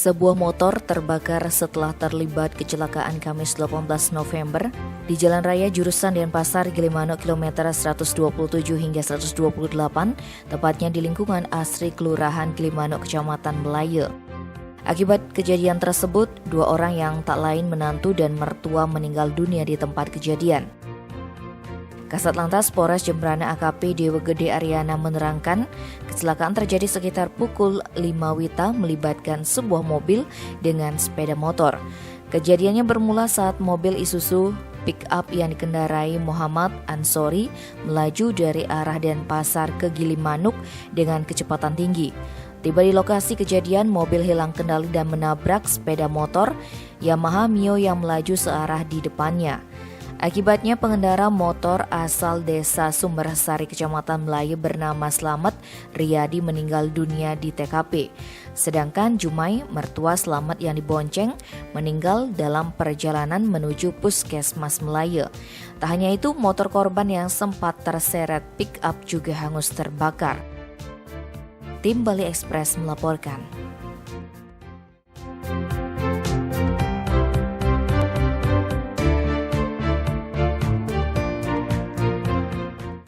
Sebuah motor terbakar setelah terlibat kecelakaan Kamis 18 November di Jalan Raya jurusan Denpasar Gilimanuk kilometer 127 hingga 128, tepatnya di lingkungan Asri Kelurahan Gilimanuk, Kecamatan Melayu. Akibat kejadian tersebut, 2 orang yang tak lain menantu dan mertua meninggal dunia di tempat kejadian. Kasat Lantas Polres Jembrana AKP Dewa Gede Aryana menerangkan, kecelakaan terjadi sekitar pukul 5 WITA melibatkan sebuah mobil dengan sepeda motor. Kejadiannya bermula saat mobil Isuzu pick-up yang dikendarai Muhammad Ansori melaju dari arah Denpasar ke Gilimanuk dengan kecepatan tinggi. Tiba di lokasi kejadian, mobil hilang kendali dan menabrak sepeda motor Yamaha Mio yang melaju searah di depannya. Akibatnya pengendara motor asal desa Sumbersari Kecamatan Melayu bernama Slamet Riyadi meninggal dunia di TKP. Sedangkan Jumai, mertua Slamet yang dibonceng, meninggal dalam perjalanan menuju Puskesmas Melayu. Tak hanya itu, motor korban yang sempat terseret pick up juga hangus terbakar. Tim Bali Express melaporkan.